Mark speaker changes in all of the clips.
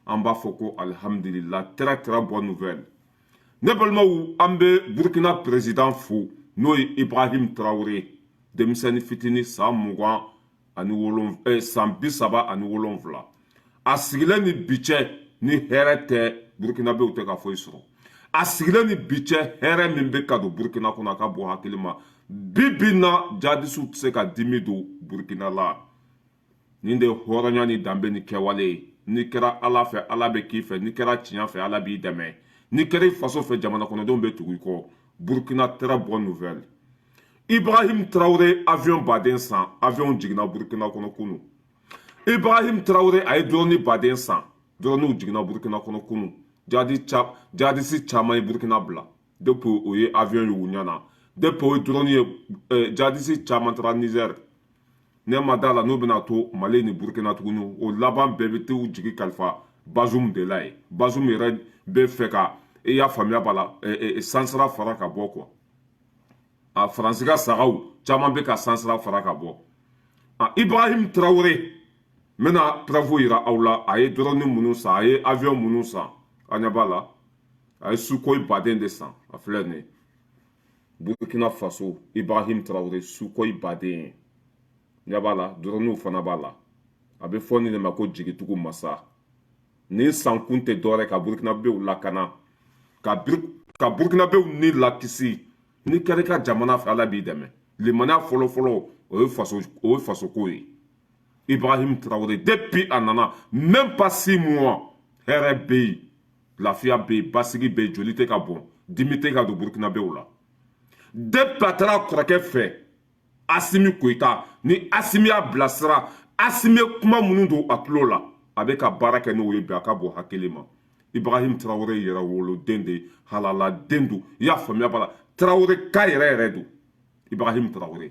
Speaker 1: an b'a fɔ ko alhamdulillah, très très bonne nouvelle. Ne balimaw an bɛ Burkina président fo n'o ye Ibrahim Traoré, denmisɛnnin fitinin san 27 san 37. A sigilen ni bi cɛ ni hɛrɛ tɛ Burkinabew tɛ ka foyi sɔrɔ. A sigilen ni bi cɛ hɛrɛ min bɛ ka don Burkina kɔnɔ a ka bɔ hakili ma. Bi bi in na jadisiw tɛ se ka dimi don Burkina la. Nin de ye hɔrɔnya ni danbe ni kɛwale ye. N'i kɛra Ala fɛ Ala bɛ k'i fɛ, n'i kɛra tiɲɛ fɛ Ala b'i dɛmɛ, n'i kɛra i faso fɛ jamana kɔnɔdenw bɛ tugu i kɔ. Burkina très bonne nouvelle. Ibrahim Traoré avion baden san, avion jiginna Burkina kɔnɔ kunu. Ibrahim Traoré a ye drone baden san, drone jiginna Burkina kɔnɔ kunu. Jadisi caman ye Burkina bila depuis o ye avion ye u ɲɛna, depuis o ye drone ye jadisi caman taara Niger. Ne ma d'a la n'o bɛna to Mali ni Burkina tuguni, o laban bɛɛ bɛ t'u jigi kalifa Bazoum de la ye. Bazoum yɛrɛ bɛ fɛ ka, i y'a faamuya b'a la, sansara fara ka bɔ quoi. A Faransi ka sagaw caman bɛ ka sansara fara ka bɔ. Ibrahim Traoré n bɛna preuve yira aw la, a ye drone minnu san, a ye avion minnu san, a ɲɛ b'a la, a ye Sukhoi baden de san, a filɛ nin ye. Burkina Faso, Ibrahim Traoré, Sukhoi baden. Ɲɛ b'a la, drone fana b'a la. A bɛ fɔ nin de ma ko jigitugu masa. Nin san kun tɛ dɔwɛrɛ ka Burkinabew lakana, ka Burkinabew ni lakisi. Ni kɛra i ka jamana fɛ Ala b'i dɛmɛ. Limaniya fɔlɔ-fɔlɔ o ye fasoko ye. Ibrahim Traoré depuis a nana même pas 6 mois hɛrɛ bɛ yen, lafiya bɛ yen, basigi bɛ yen, joli tɛ ka bɔn, dimi tɛ ka don Burkinabew la. Depuis a taara kɔrɔkɛ fɛ Asimi Goïta, ni Asimi y'a bilasira, Asimi ye kuma minnu don a tulo la, a bɛ ka baara kɛ n'o ye bi a ka bɔ hakili ma. Ibrahim Traoré yɛrɛ woloden de, halaladen don, i y'a faamuya b'a la. Traoré ka yɛrɛ yɛrɛ don. Ibrahim Traoré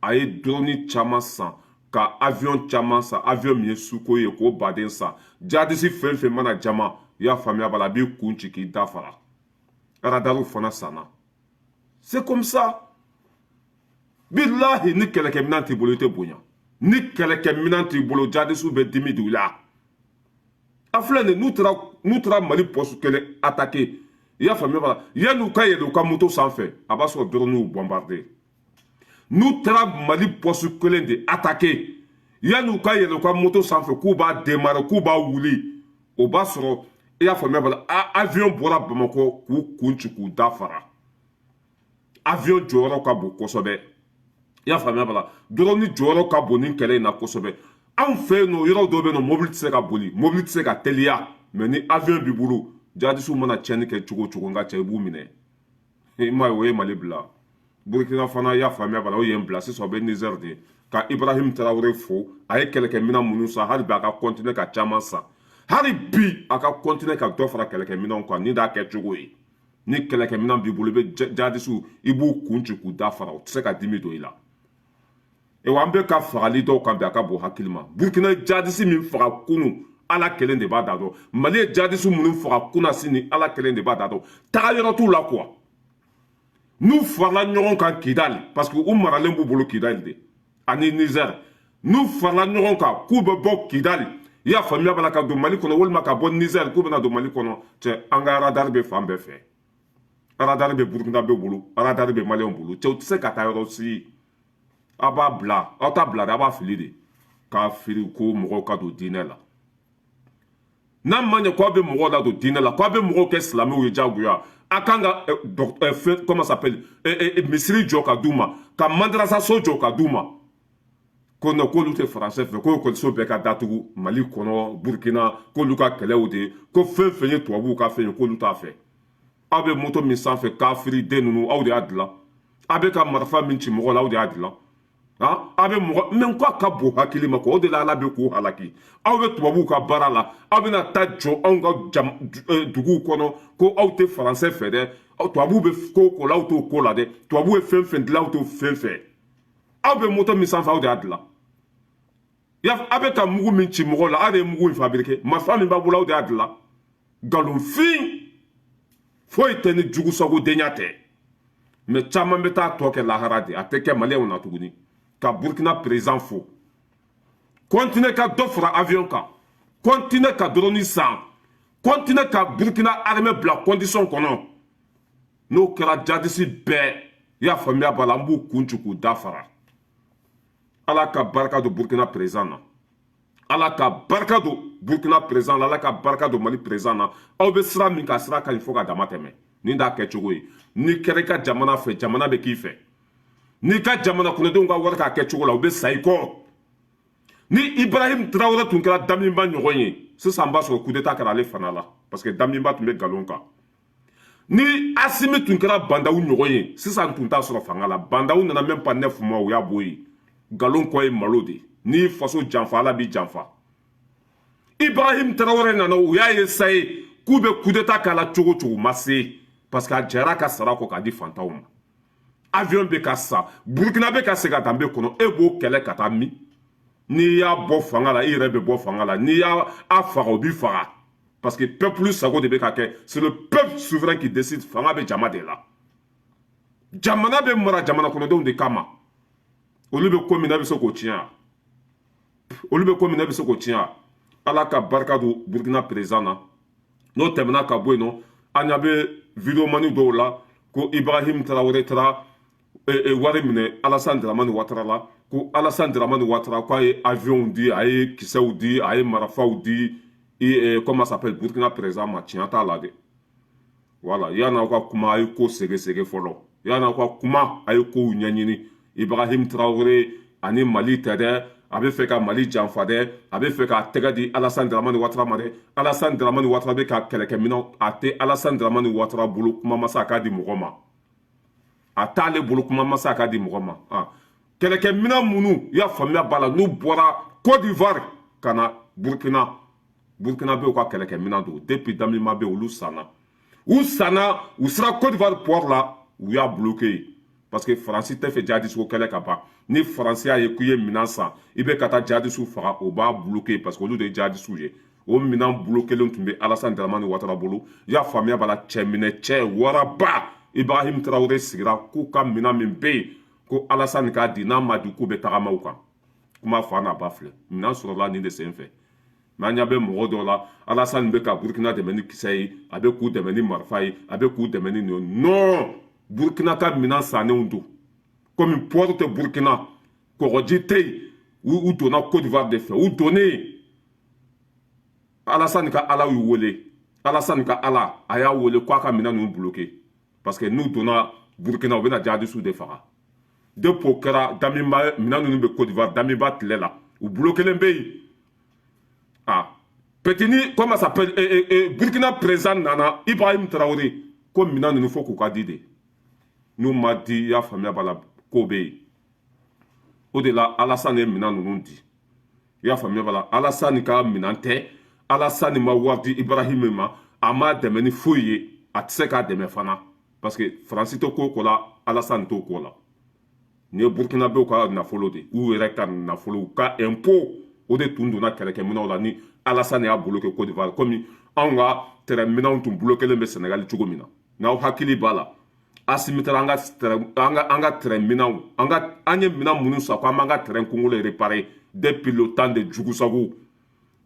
Speaker 1: a ye drone caman san, ka avion caman san, avion min ye Sukhoi ye k'o baden san. Jadisi fɛn fɛn mana jama, i y'a faamuya b'a la, a b'i kun ci k'i da fara. Radariw fana sanna. C'est comme ça. Billahi ni kɛlɛkɛminɛn t'i bolo i tɛ bonya. Ni kɛlɛkɛminɛn t'i bolo jadisiw bɛ dimi don i la. A filɛ nin n'u taara Mali poste kelen attaquer, i y'a faamuya b'a la, yan'u ka yɛlɛ u ka moto sanfɛ a b'a sɔrɔ drone y'u bombarder. N'u taara Mali poste kelen de attaquer, yan'u ka yɛlɛ u ka moto sanfɛ k'u b'a démarrer, k'u b'a wuli, o b'a sɔrɔ i y'a faamuya b'a la, avion bɔra Bamakɔ k'u kun ci k'u da fara. Avion jɔyɔrɔ ka bon kosɛbɛ. I y'a faamuya b'a la, drone jɔyɔrɔ ka bon nin kɛlɛ in na kosɛbɛ. Anw fɛ yen nɔ yɔrɔ dɔw bɛ yen nɔ mobili tɛ se ka boli, mobili tɛ se ka teliya, mais ni avion b'i bolo jadisiw mana tiɲɛni kɛ cogo o cogo nka cɛ i b'u minɛ. I m'a ye o ye Mali bila. Burkina fana y'a faamuya b'a la, o ye n bila sisan o bɛ Niger de. Ka Ibrahim Traoré fo, a ye kɛlɛkɛminɛn minnu san hali bi a ka continuer ka caman san. Hali bi a ka continuer ka dɔ fara kɛlɛkɛminɛnw kan ni d'a kɛ cogo ye. Ni kɛlɛkɛminɛn b'i bolo i bɛ jadisiw i b'u kun ci k'u da fara, o tɛ se ka dimi don i la. Ewa an bɛ ka fagali dɔw kan bi a ka bɔ hakili ma. Burkina jadisi min faga kunu Ala kelen de b'a da dɔn. Mali ye jadisi minnu faga kunasi ni Ala kelen de b'a da dɔn. Taga yɔrɔ t'u la quoi. N'u farala ɲɔgɔn kan Kidali parce que u maralen b'u bolo Kidali de ani Niger. N'u farala ɲɔgɔn kan k'u bɛ bɔ Kidali, i y'a faamuya b'a la ka don Mali kɔnɔ walima ka bɔ Niger k'u bɛna don Mali kɔnɔ, cɛ an ka radar bɛ fan bɛɛ fɛ. Radar bɛ Burkinabew bolo, radar bɛ Maliyɛnw bolo. Cɛ u tɛ se ka taa yɔrɔ si. A b'a bila, aw t'a bila de, a b'a fili de. K'a fili ko mɔgɔw ka don diinɛ la. N'a ma ɲɛ k'aw bɛ mɔgɔw la don diinɛ la, k'aw bɛ mɔgɔw kɛ silamɛw ye diyagoya, a kan ka comment ça s'appelle, misiri jɔ ka d'u ma, ka madrasaso jɔ ka d'u ma. Ko non k'olu tɛ faransɛ fɛ, ko ekɔliso bɛɛ ka datugu Mali kɔnɔ, Burkina, k'olu ka kɛlɛw de ye, ko fɛn fɛn ye tubabuw ka fɛn ye k'olu t'a fɛ. Aw bɛ moto min sanfɛ kafiriden ninnu aw de y'a dilan. Aw bɛ ka marifa min ci mɔgɔ la aw de y'a dilan. Aw bɛ mɔgɔ mais ko a ka bon hakili ma quoi, o de la Ala bɛ k'u halaki. Aw bɛ tubabuw ka baara la, aw bɛna taa jɔ anw ka duguw kɔnɔ ko aw tɛ faransɛ fɛ dɛ, tubabuw bɛ ko o ko la aw t'o ko la dɛ, tubabuw ye fɛn fɛn dilan aw t'o fɛn fɛ. Aw bɛ moto min sanfɛ aw de y'a dilan. Aw bɛ ka mugu min ci mɔgɔ la aw de ye mugu in fabriqué, marifa min b'a bolo aw de y'a dilan. Nkalonfin foyi tɛ ni jugusagudenya tɛ. Mais caman bɛ taa tɔ kɛ lahara de, a tɛ kɛ Maliyɛnw na tuguni. Ka Burkina président fo. Continuer ka dɔ fara avion kan. continuer ka drone san continuer ka Burkina armée bila condition kɔnɔ n'o kɛra jadisi bɛɛ i y'a faamuya b'a la an b'u kun ci k'u da fara ala ka barika don Burkina président na ala ka barika don Burkina président na ala ka barika don Mali président na aw bɛ sira min ka sira ka ɲi fo ka dama tɛmɛ ni t'a kɛ cogo ye n'i kɛra i ka jamana fɛ jamana bɛ k'i fɛ n'i ka jamana kɔnɔdenw ka wari k'a kɛ cogo la u bɛ sa i kɔ ni Ibrahim Traoré tun kɛra Damiba ɲɔgɔn ye sisan b'a sɔrɔ coup d'état kɛra ale fana la parce que Damiba tun bɛ nkalon kan ni Assimi tun kɛra Bandawu ɲɔgɔn ye sisan tun t'a sɔrɔ fanga la Bandawu nana même pas 9 mois u y'a bɔ yen nkalon kɔ ye malo de n'i faso janfa ala b'i janfa Ibrahim Traoré nana u y'a essayer k'u bɛ coup d'état k'a la cogo cogo ma se parce que a jɛra ka sara kɔ k'a di fantanw ma avion bɛ ka sa Burkina bɛ ka segin ka taa n bɛ kɔnɔ e b'o kɛlɛ ka taa min n'i y'a bɔ fanga la i yɛrɛ bɛ bɔ fanga la n'i y'a faga o b'i faga parce que peuple sago de bɛ ka kɛ c'est le peuple souverain qui décide fanga bɛ jama de la jamana bɛ mara jamana kɔnɔdenw de kama olu bɛ ko min na bɛ se k'o tiɲɛ olu bɛ ko min na bɛ se k'o tiɲɛ ala ka barika don Burkina président na n'o tɛmɛna ka bɔ yen nɔ an ɲa bɛ vidéo mani dɔw la ko Ibrahim Traoré taara wari minɛ Alassane Dramane Ouattara la ko Alassane Dramane Ouattara k'a ye avion di a ye kisɛw di a ye marifaw di comment ça s'appelle Burkina président ma tiɲɛ t'a la dɛ voilà yan'aw ka kuma a ye ko segesege fɔlɔ yan'aw ka kuma a ye kow ɲɛɲini Ibrahim Traoré ani Mali tɛ dɛ a bɛ fɛ ka Mali janfa dɛ a bɛ fɛ k'a tɛgɛ di Alassane Dramane Ouattara ma dɛ Alassane Dramane Ouattara bɛ ka kɛlɛkɛminɛnw a tɛ Alassane Dramane Ouattara bolo kuma masa k'a di mɔgɔ ma a t'ale bolo kuma masa k'a di mɔgɔ ma kɛlɛkɛminɛn minnu i y'a faamuya b'a la n'u bɔra Côte d'Ivoire ka na Burkina bɛ u ka kɛlɛkɛminɛn don depuis Damiba bɛ olu sanna u sera Côte d'Ivoire port la u y'a bloqué parce que Faransi tɛ fɛ jihadiste kɛlɛ ka ban ni Faransi y'a ye k'i ye minɛn san i bɛ ka taa jihadiste faga o b'a bloqué parce que olu de ye jihadiste ye o minɛn bloquélen tun bɛ Alassane Dramane Ouattara bolo i y'a faamuya b'a la cɛminɛ cɛ waraba Ibrahim Traoré sigira k'u ka minɛn min bɛ yen ko Alassane k'a di n'a ma di k'u bɛ tagama u kan kuma fa n'a ba filɛ minɛn sɔrɔla nin de senfɛ mais an ɲa bɛ mɔgɔ dɔw la Alassane bɛ ka Burkina dɛmɛ ni kisɛ ye a bɛ k'u dɛmɛ ni marifa ye a bɛ k'u dɛmɛ ni non Burkina ka minɛn sannenw don komi port tɛ Burkina kɔgɔji tɛ yen u donna Côte d'Ivoire de fɛ u donnen Alassane ka ala y'u wele Alassane ka ala a y'a wele k'a ka minɛn ninnu bloqué parce que n'u donna Burkina u bɛna jihadistes de faga depuis o kɛra Damiba minɛn ninnu bɛ Côte d'Ivoire Damiba tile la u bloquélen bɛ yen Petini comment ça s'appelle Burkina président nana Ibrahim Traoré ko minɛn ninnu fo k'u ka di de n'u ma di i y'a faamuya b'a la ko bɛ yen o de la Alassane ye minɛn ninnu di i y'a faamuya b'a la Alassane ka minɛn tɛ Alassane ma wari di Ibrahim ma a ma dɛmɛ ni foyi ye a tɛ se k'a dɛmɛ fana parce que Faransi tɛ ko o ko la Alassane t'o ko la nin ye Burkinabɛw ka nafolo de u yɛrɛ ka nafolo u ka impôt o de tun donna kɛlɛkɛminɛnw la ni Alassane y'a bloqué Côte d'Ivoire komi anw ka terrain tun bloquélen bɛ Sénégal cogo min na n'aw hakili b'a la Assimi taara an ka terrain minɛnw an ye minɛn minnu san k'an b'an ka terrain kunkolo réparé depuis le temps de Djugusagu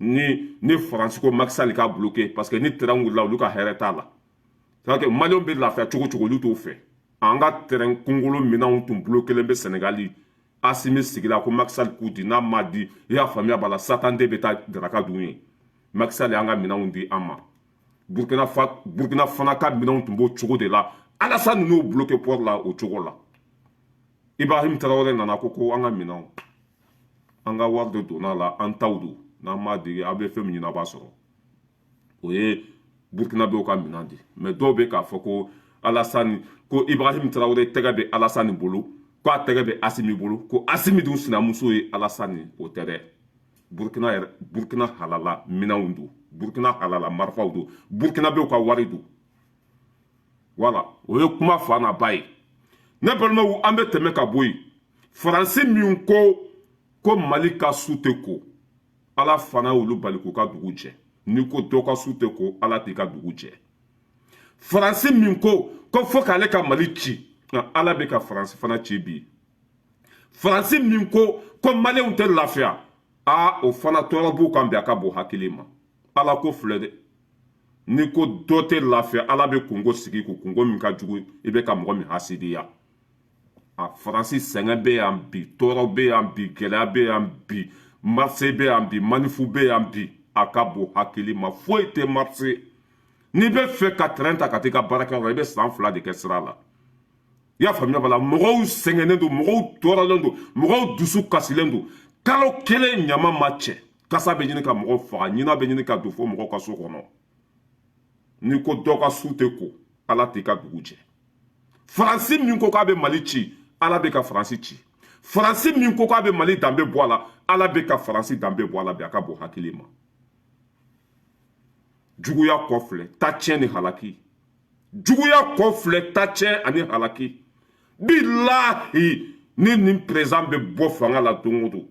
Speaker 1: ni Faransi ko Macky Sall k'a bloqué parce que ni terrain wulila olu ka hɛrɛ t'a la c'est à dire que maliyɛnw bɛ lafiya cogo cogo olu t'o fɛ an ka terrain kunkolo minɛnw tun bloquélen bɛ Sénégal Assimi sigila ko Macky Sall k'u di n'a ma di i y'a faamuya b'a la Satan de bɛ taa daraka dun ye Macky Sall y'an ka minɛnw di an ma Burkina fana ka minɛnw tun b'o cogo de la Alassane n'o bloqué port la o cogo la Ibrahim Traoré nana ko an ka minɛnw an ka wari de donna la an taw don n'an m'a di a bɛ fɛn min ɲini a b'a sɔrɔ o ye Burkinabɛw ka minɛn di mais dɔw bɛ k'a fɔ ko Alassane ko Ibrahim Traoré tɛgɛ bɛ Alassane bolo k'a tɛgɛ bɛ Assimi bolo ko Assimi dun sinamuso ye Alassane o tɛ dɛ Burkina halala minɛnw don Burkina halala marifaw don Burkinabɛw ka wari don voilà o ye kuma fa n'a ba ye ne balimaw an bɛ tɛmɛ ka bɔ yen Faransi min ko Mali ka su tɛ ko Ala fana y'olu bali k'u ka dugu jɛ n'i ko dɔ ka su tɛ ko Ala t'i ka dugu jɛ Faransi min ko fo k'ale ka Mali ci Ala bɛ ka Faransi fana ci bi Faransi min ko maliyɛnw tɛ lafiya o fana tɔɔrɔ b'u kan bi a ka bon hakili ma ala ko filɛ dɛ ni ko dɔ tɛ lafiya ala bɛ kungo sigi ko kungo min ka jugu i bɛ ka mɔgɔ min hasidiya a faransi sɛgɛn bɛ yan bi tɔɔrɔ bɛ yan bi gɛlɛya bɛ yan bi marse bɛ yan bi manifu bɛ yan bi a ka bon hakili ma foyi tɛ marse n'i bɛ fɛ ka terɛn ta ka taa i ka baarakɛyɔrɔ la i bɛ san 2 de kɛ sira la i y'a faamuya bala mɔgɔw sɛgɛnnen don mɔgɔw tɔɔrɔlen don mɔgɔw dusu kasilen don kalo kelen ɲama ma cɛ kasa bɛ ɲini ka mɔgɔw faga ɲina bɛ ɲini ka don fo mɔgɔw ka so kɔnɔ n'i ko dɔ ka su tɛ ko ala t'i ka dugu cɛ faransi min ko k'a bɛ mali ci ala bɛ ka faransi ci faransi min ko k'a bɛ mali danbe bɔ a la ala bɛ ka faransi danbe bɔ a la bi a ka bon hakili ma juguya kɔ filɛ tacɛn ni halaki juguya kɔ filɛ tacɛn ani halaki bilahi ni nin président bɛ bɔ fanga la don o don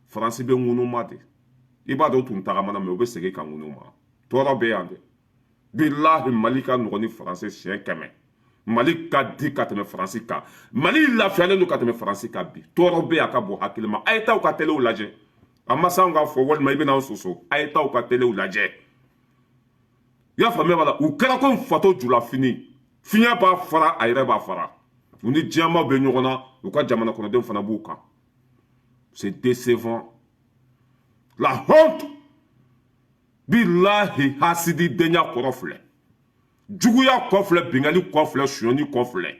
Speaker 1: faransi bɛ ŋunuma de i b'a dɔn u tun tagamana mɛ u bɛ segin ka ŋunuma tɔɔrɔ bɛ yan dɛ bilahi mali ka nɔgɔn ni faransi siɲɛ 100 mali ka di ka tɛmɛ faransi kan mali lafiyalen don ka tɛmɛ faransi kan bi tɔɔrɔ bɛ yan a ka bon hakili ma a ye taa u ka telew lajɛ a ma s'anw ka fɔ walima i bɛna anw soso a ye taa u ka telew lajɛ i y'a faamuya b'a la u kɛra ko fato julafini fiɲɛ b'a fara a yɛrɛ b'a fara u ni diɲɛmaw bɛ ɲɔgɔn na u ka jamana kɔnɔdenw fana b'u kan c'est décevant la honte bilahi hasididenya kɔrɔ filɛ juguya kɔ filɛ bingali kɔ filɛ suyɔni kɔ filɛ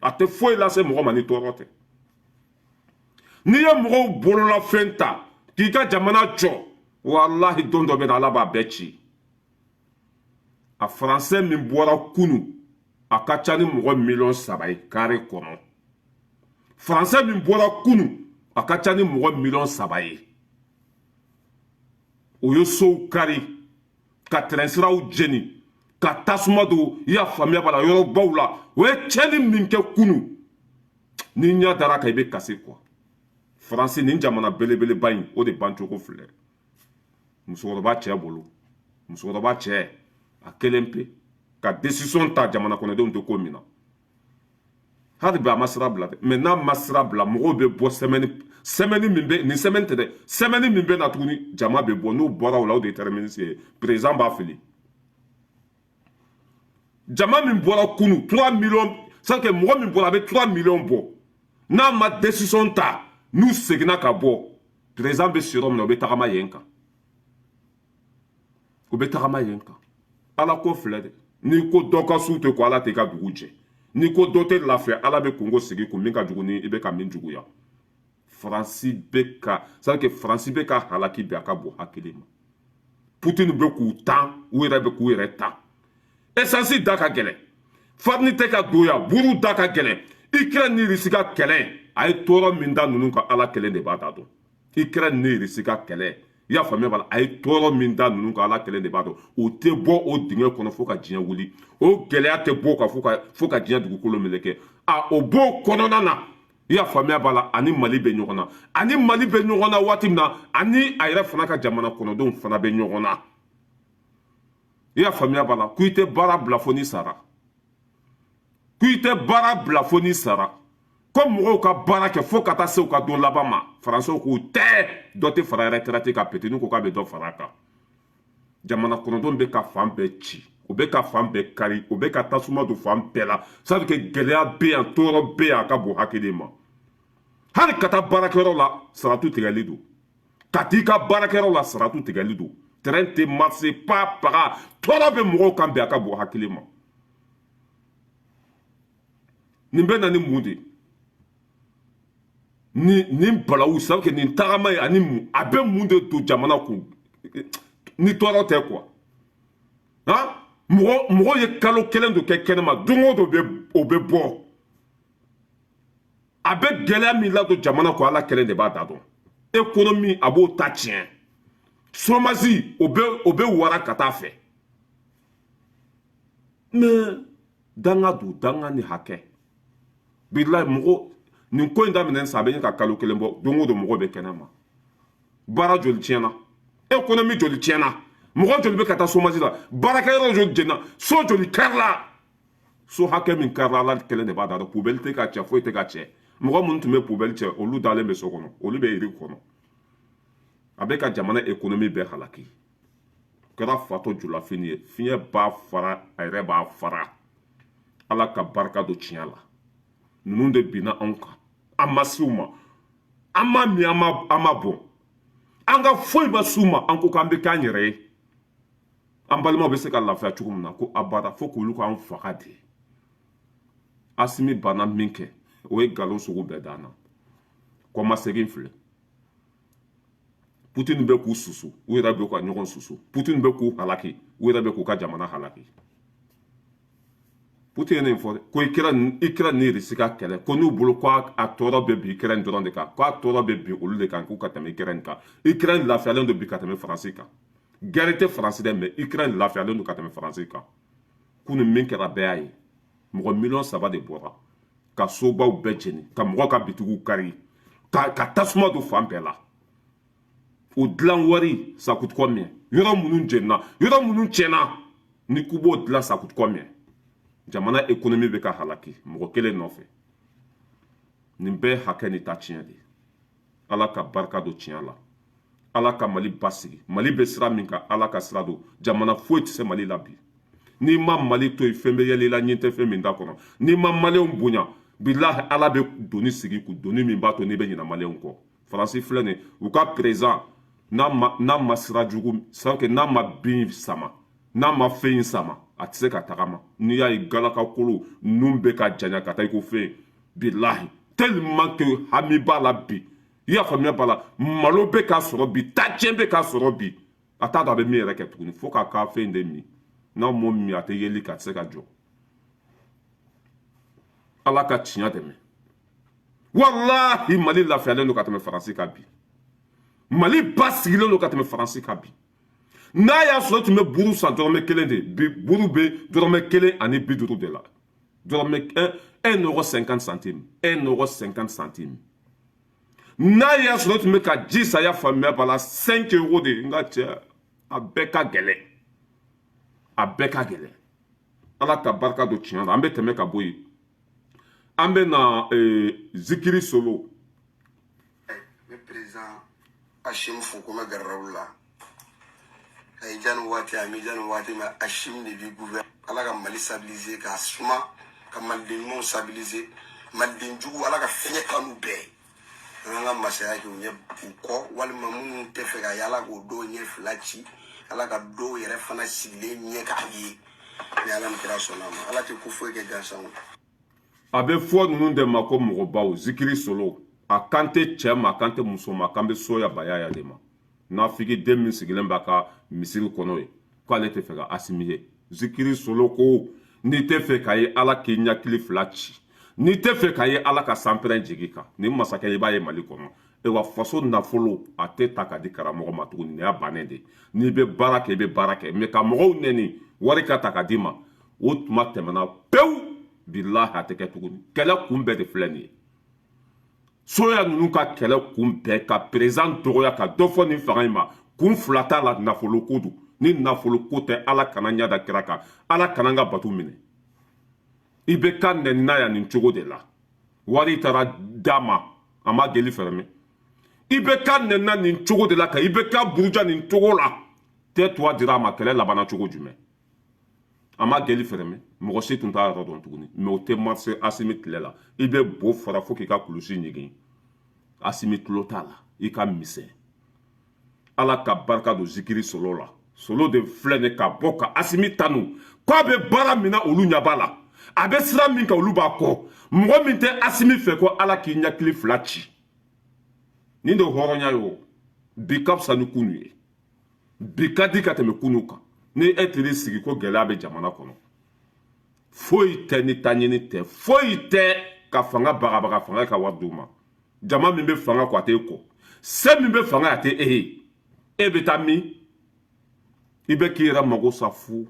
Speaker 1: a tɛ foyi lase mɔgɔ ma ni tɔɔrɔ tɛ n'i ye mɔgɔw bololafɛn ta k'i ka jamana jɔ walahi don dɔ bɛ na ala b'a bɛɛ ci a faransɛ min bɔra kunu a ka ca ni mɔgɔ 3 ye kare kɔnɔ faransɛ min bɔra kunu a ka ca ni mɔgɔ 3 ye o ye sow kari ka tɛrɛnsiraw jeni ka tasuma don i y'a faamuya b'a la yɔrɔbaw la o ye cɛnni min kɛ kunu ni ɲɛ dara kan i bɛ kasi kuwa faransi nin jamana belebeleba in o de bancogo filɛ musokɔrɔba cɛ bolo musokɔrɔba cɛ a kelen pe ka décision ta jamana kɔnɔdenw tɛ ko min na hali bi a ma sira bila dɛ mɛ n'a ma sira bila mɔgɔw bɛ bɔ sɛmɛni min bɛ nin sɛmɛni tɛ dɛ sɛmɛni min bɛ na tuguni jama bɛ bɔ n'u bɔra o la o de ye terminus ye président b'a fili jama min bɔra kunu 3 millions c'est que mɔgɔ min bɔra a bɛ 3 millions bɔ n'a ma décision ta n'u seginna ka bɔ président bɛ si yɔrɔ min na o bɛ tagama yen kan o bɛ tagama yen kan ala ko filɛ dɛ n'i ko dɔ ka su tɛ ko ala tɛ ka dugu jɛ n'i ko dɔ tɛ lafiya ala bɛ kungo sigi kun min ka jugu ni i bɛ ka min juguya faransi bɛ ka c'est à dire que faransi bɛ ka halaki bi a ka bon hakili ma putin bɛ k'u tan u yɛrɛ bɛ k'u yɛrɛ tan essence da ka gɛlɛn farine tɛ ka don yan buru da ka gɛlɛn Ukraine ni Russie ka kɛlɛ a ye tɔɔrɔ min da ninnu kan ala kelen de b'a da dɔn Ukraine ni Russie ka kɛlɛ i y'a faamuya b'a la a ye tɔɔrɔ min da ninnu kan ala kelen de b'a dɔn o tɛ bɔ o dingɛ kɔnɔ fo ka diɲɛ wuli o gɛlɛya tɛ bɔ o kan fo ka diɲɛ dugukolo meleke o b'o kɔnɔna na i y'a faamuya b'a la ani mali bɛ ɲɔgɔn na ani mali bɛ ɲɔgɔn na waati min na ani a yɛrɛ fana ka jamana kɔnɔdenw fana bɛ ɲɔgɔn na i y'a faamuya b'a la ko i tɛ baara bila fo n'i sara ko i tɛ baara bila fo n'i sara ko mɔgɔw ka baara kɛ fo ka taa se u ka don laban ma faransɛw k'u tɛ dɔ tɛ fara retraite ka petini ko k'a bɛ dɔ fara a kan jamana kɔnɔdenw bɛ ka fan bɛɛ ci u bɛ ka fan bɛɛ kari u bɛ ka tasuma don fan bɛɛ la ça veut dire que gɛlɛya bɛ yan tɔɔrɔ bɛ yan a ka bon hakili ma hali ka taa baarakɛyɔrɔ la saratu tigɛli don ka t'i ka baarakɛyɔrɔ la saratu tigɛli don terrain tɛ marché pas paga tɔɔrɔ bɛ mɔgɔw kan bi a ka bon hakili ma nin bɛ na ni mun de nin balawu c'est à dire que nin tagama ye ani mun a bɛ mun de don jamana kun ni tɔɔrɔ tɛ quoi han mɔgɔ ye kalo kelen dɔ kɛ kɛnɛma don o don o bɛ bɔ a bɛ gɛlɛya min ladon jamana kɔ ala kelen de b'a da dɔn économie a b'o ta tiɲɛ chômage o bɛ wara ka taa fɛ mais danga don danga ni hakɛ bilahi mɔgɔ nin ko in daminɛ sa a bɛ ɲɛ ka kalo kelen bɔ don o don mɔgɔ bɛ kɛnɛma baara joli tiɲɛna économie joli tiɲɛna mɔgɔ joli bɛ ka taa chômage la baarakɛyɔrɔ joli jɛnna so joli kɛrila so hakɛ min kɛrila ala kelen de b'a da dɔn poubelle tɛ ka cɛ foyi tɛ ka cɛ mɔgɔ minnu tun bɛ poubelle cɛ olu dalen bɛ so kɔnɔ olu bɛ yiri kɔnɔ a bɛ ka jamana économie bɛɛ halaki kɛra fatɔ julafini ye fiɲɛ b'a fara a yɛrɛ b'a fara ala ka barika don tiɲɛ la ninnu de binna anw kan an ma s'u ma an ma min an ma bɔn an ka foyi ma s'u ma an ko k'an bɛ k'an yɛrɛ ye an balimaw bɛ se ka lafiya cogo min na ko abada fo k'olu k'an faga de Asimi banna min kɛ o ye nkalon sugu bɛɛ d'an na kɔmasegin filɛ Poutine bɛ k'u susu u yɛrɛ bɛ ka ɲɔgɔn susu Poutine bɛ k'u halaki u yɛrɛ bɛ k'u ka jamana halaki Poutine ye nin fɔ ko Ukraine ni Russie ka kɛlɛ ko n'u bolo ko a tɔɔrɔ bɛ bin Ukraine dɔrɔn de kan k'a tɔɔrɔ bɛ bin olu de kan k'u ka tɛmɛ Ukraine kan Ukraine lafiyalen don bi ka tɛmɛ Faransi kan guerre tɛ Faransi dɛ mais Ukraine lafiyalen don ka tɛmɛ Faransi kan kunu min kɛra bɛɛ y'a ye mɔgɔ 3 de bɔra ka sobaw bɛɛ jeni ka mɔgɔ ka bitigiw kari ka tasuma don fan bɛɛ la o dilan wari ça coûte combien yɔrɔ minnu jenina yɔrɔ minnu tiɲɛna ni k'u b'o dilan ça coûte combien jamana économie bɛ ka halaki mɔgɔ kelen nɔfɛ nin bɛɛ hakɛ ni ta tiɲɛ de ala ka barika don tiɲɛ la ala ka Mali basigi Mali bɛ sira min kan ala ka sira don jamana foyi tɛ se Mali la bi n'i ma Mali to yen fɛn bɛ yɛlɛ i la ɲɛ tɛ fɛn min da kɔnɔ n'i ma maliyɛnw bonya bilahi ala bɛ doni sigi k'u doni min b'a to n'i bɛ ɲinɛ maliyɛnw kɔ Faransi filɛ nin u ka président n'a ma sira jugu sans que n'a ma bin sama n'a ma fɛn sama a tɛ se ka tagama n'i y'a ye galaka kolo nun bɛ ka janya ka taa i ko fɛn bilahi tellement que hami b'a la bi i y'a faamuya b'a la malo bɛ k'a sɔrɔ bi tacɛn bɛ k'a sɔrɔ bi a t'a dɔn a bɛ min yɛrɛ kɛ tuguni fo k'a ka fɛn de min n'a m'o min a tɛ yeli k'a tɛ se ka jɔ ala ka tiɲɛ dɛmɛ walahi Mali lafiyalen don ka tɛmɛ Faransi kan bi Mali basigilen don ka tɛmɛ Faransi kan bi n'a y'a sɔrɔ tun bɛ buru san dɔrɔmɛ 1 de bi buru bɛ dɔrɔmɛ 1 ani 50 de la dɔrɔmɛ 1,50 centime 1,50 centime n'a y'a sɔrɔ tun bɛ ka ji saya faamuya b'a la 5 euros de n ka cɛ a bɛɛ ka gɛlɛn a bɛɛ ka gɛlɛn ala ka barika don tiɲɛ la an bɛ tɛmɛ ka bɔ yen an bɛ na Zikiri Solo
Speaker 2: ne président Hachim fo ko ma garaw la ay jan waati ami jan waati ma Hachim de bi gouvernement ala ka Mali stabiliser ka suma ka Malidenw stabiliser Maliden jugu ala ka fiɲɛ kanu bɛɛ an ka masaya kɛ u ɲɛ u kɔ walima minnu tɛ fɛ ka yala k'o dɔw ɲɛ fila ci ala ka dɔw yɛrɛ fana sigilen ɲɛ k'a ye ni ala min kɛra sɔnna ma ala tɛ ko foyi kɛ gansanw
Speaker 1: a bɛ fɔ ninnu de ma ko mɔgɔbaw Zikiri Solo a kan tɛ cɛ ma a kan tɛ muso ma k'an bɛ soya bayaya de ma nafigi den min sigilen b'a ka misiri kɔnɔ ye k'ale tɛ fɛ ka Asimi ye Zikiri Solo ko n'i tɛ fɛ k'a ye ala k'i ɲakili fila ci n'i tɛ fɛ k'a ye ala ka sanpɛrɛn jigi kan ni masakɛ i b'a ye Mali kɔnɔ wa faso nafolo a tɛ ta ka di karamɔgɔ ma tuguni nin y'a bannen de n'i bɛ baara kɛ i bɛ baara kɛ mɛ ka mɔgɔw nɛni wari ka ta ka d'i ma o tuma tɛmɛna pewu bilahi a tɛ kɛ tuguni kɛlɛ kun bɛɛ de filɛ nin ye soya ninnu ka kɛlɛ kun bɛɛ ka président dɔgɔya ka dɔ fɔ nin fanga in ma kun fila t'a la nafolo ko don ni nafolo ko tɛ ala kana ɲada kira kan ala kana n ka bato minɛ i bɛ ka nɛni n'a ya nin cogo de la wari taara d'a ma a ma deli fɛrɛmɛ i bɛ ka nɛni nin cogo de la ka i bɛ ka buruja nin cogo la tɛ tuwa dira a ma kɛlɛ labanna cogo jumɛn a ma deli fɛrɛmɛ mɔgɔ si tun t'a yɔrɔ dɔn tuguni mɛ o tɛ marché Asimi tile la i bɛ bo fara fo k'i ka kulusi ɲigin Asimi tulo t'a la i ka misɛn ala ka barika don Zikiri Solo la Solo de filɛ nin ka bɔ ka Asimi tanu k'a bɛ baara min na olu ɲɛ b'a la a bɛ sira min kan olu b'a kɔ mɔgɔ min tɛ Asimi fɛ ko ala k'i ɲakili fila ci nin de hɔrɔnya ye o bi ka fisa ni kunu ye bi ka di ka tɛmɛ kunu kan ni e tiri sigi ko gɛlɛya bɛ jamana kɔnɔ foyi tɛ ni taɲini tɛ foyi tɛ ka fanga bagabaga fanga ka wari d'u ma jama min bɛ fanga kɔ a t'e kɔ se min bɛ fanga a tɛ e ye e bɛ taa min i bɛ k'i yɛrɛ mago sa fu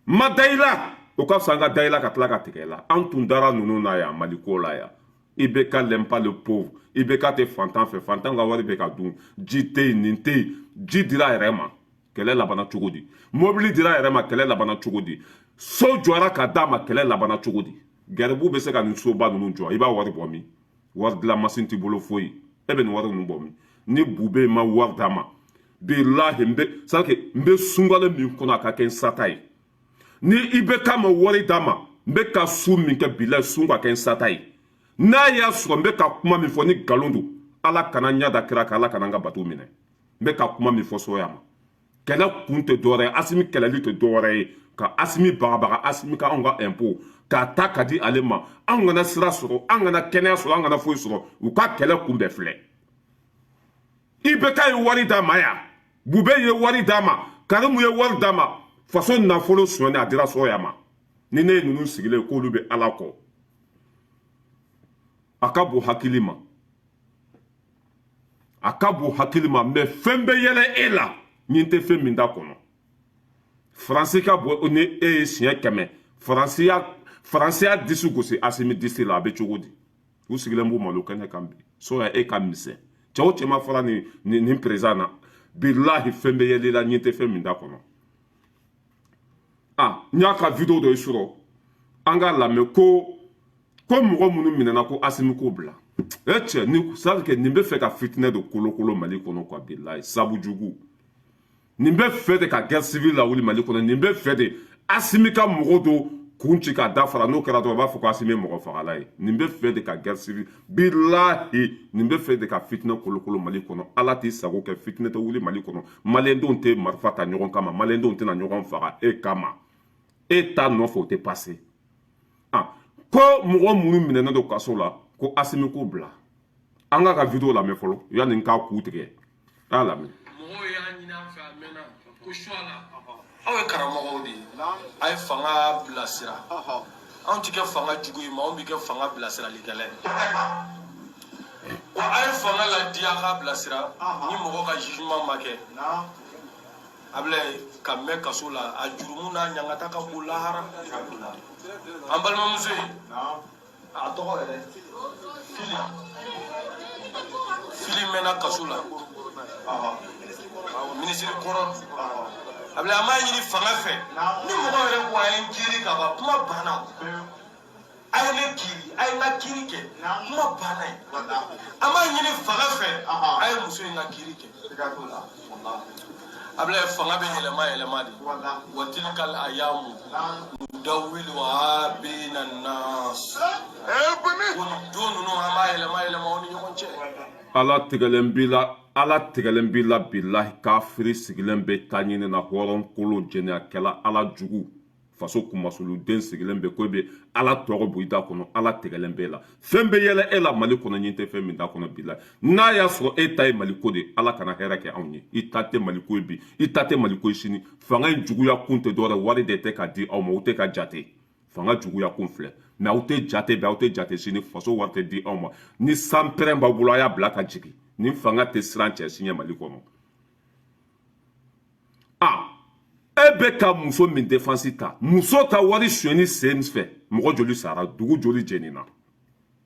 Speaker 1: ma da i la o ka fisa an ka da i la ka tila ka tigɛ i la an tun dara ninnu na yan Maliko la yan i bɛ ka l'aime pas le pauvre i bɛ ka tɛ fantan fɛ fantan ka wari bɛ ka dun ji tɛ yen nin tɛ yen ji dira a yɛrɛ ma kɛlɛ labanna cogo di mobili dira a yɛrɛ ma kɛlɛ labanna cogo di so jɔra ka d'a ma kɛlɛ labanna cogo di gɛribu bɛ se ka nin soba ninnu jɔ i b'a wari bɔ min wari dilan masin t'i bolo foyi e bɛ nin wari ninnu bɔ min ni bube ma wari d'a ma billahi mbe sungalo min kɔnɔ a ka kɛ n sata ye ni i bɛ ka ma wari d'a ma n bɛ ka su min kɛ billahi sun ka kɛ n sata ye n'a y'a sɔrɔ n bɛ ka kuma min fɔ ni nkalon don ala kana ɲa da kira kan ala kana n ka bato minɛ n bɛ ka kuma min fɔ soya ma kɛlɛ kun tɛ dɔwɛrɛ ye asimi kɛlɛli tɛ dɔwɛrɛ ye ka asimi bagabaga asimi ka anw ka impôt k'a ta ka di ale ma an kana sira sɔrɔ an kana kɛnɛya sɔrɔ an kana foyi sɔrɔ u ka kɛlɛ kun bɛɛ filɛ i bɛ ka ye wari d'a ma yan bube ye wari d'a ma karimu ye wari d'a ma faso nafolo sɔnni a dira soya ma ni ne ye ninnu sigilen k'olu bɛ ala kɔ a ka bon hakili ma a ka bon hakili ma mɛ fɛn bɛ yɛlɛ e la ɲin tɛ fɛn min t'a kɔnɔ faransi ka bɔ ni e ye siɲɛ 100 faransi y'a disi gosi asimi disi la a bɛ cogo di u sigilen b'u malo kɛnɛ kan bi soya e ka misɛn cɛ o cɛ ma fara nin président na billahi fɛn bɛ yɛlɛ la ɲin tɛ fɛn min t'a kɔnɔ n y'a ka video dɔ sɔrɔ an k'a lamɛn ko mɔgɔ minnu minɛna ko asimi ko bila cɛ ni c'est que nin bɛ fɛ ka fitinɛ de kolokolo mali kɔnɔ quoi billahi sabu jugu nin bɛ fɛ de ka guerre civile lawuli mali kɔnɔ nin bɛ fɛ de asimi ka mɔgɔ do kun ci k'a dafara n'o kɛra dɔrɔn a b'a fɔ ko asimi ye mɔgɔ fagala ye nin bɛ fɛ de ka guerre civile billahi nin bɛ fɛ de ka fitinɛ kolokolo mali kɔnɔ ala t'i sago kɛ fitinɛ tɛ wuli mali kɔnɔ maliyɛndenw tɛ marifa ta ɲɔgɔn kama maliyɛndenw tɛna ɲɔgɔn faga e kama e t'a nɔfɛ o tɛ passé ko mɔgɔ minnu minɛnen don kaso la ko asimi ko bila an ka video lamɛn fɔlɔ yanni n k'a ku tigɛ a y'a lamɛn.
Speaker 3: mɔgɔw y'a ɲini an fɛ a mɛnna ko suwa la aw ye karamɔgɔw de ye a ye fanga bilasira anw ti kɛ fanga jugu ye ma anw bi kɛ fanga bilasiralikɛla ye wa a ye fanga ladi a k'a bilasira ni mɔgɔ ka jugement ma kɛ a bɛ ka mɛn kaso la a jurumu n'a ɲangata ka bon lahara an balimamuso ye a tɔgɔ yɛrɛ fili mɛnna kaso la minisiri kɔrɔ a bɛ an b'a ɲini fanga fɛ ni mɔgɔ yɛrɛ ko a ye n kiiri ka ban kuma banna a ye ne kiiri a ye n ka kiiri kɛ kuma banna ye an b'a ɲini fanga fɛ a ye muso in ka kiiri kɛ a bɛ fanga bɛ yɛlɛma de wa tilikal ayamu dawili wa bina nas ko don ninnu an b'a yɛlɛma aw ni ɲɔgɔn cɛ
Speaker 1: ala tigɛlen b'i la billahi kafiri sigilen bɛ taa ɲini na hɔrɔn kolo jɛnɛyakɛla ala jugu faso kunmasuluden sigilen bɛ ko bɛ ala tɔgɔ bɔ i da kɔnɔ ala tigɛlen bɛ la fɛn bɛ yɛlɛ e la mali kɔnɔ ɲin tɛ fɛn min da kɔnɔ billahi n'a y'a sɔrɔ e ta ye maliko de ala kana hɛrɛ kɛ anw ye i ta tɛ maliko ye bi i ta tɛ maliko ye sini fanga in juguya kun tɛ dɔwɛrɛ wari de tɛ ka di aw ma o tɛ ka jate fanga juguya kun filɛ mɛ aw tɛ jate bi aw tɛ jate sini faso wari tɛ di aw ma ni sanpɛrɛn b'aw bolo a y'a bila ka jigin ni fanga tɛ siran cɛ siɲɛ mali kɔnɔ e bɛ ka muso min défense ta muso ta wari sonyɛni sen fɛ mɔgɔ joli sara dugu joli jɛnina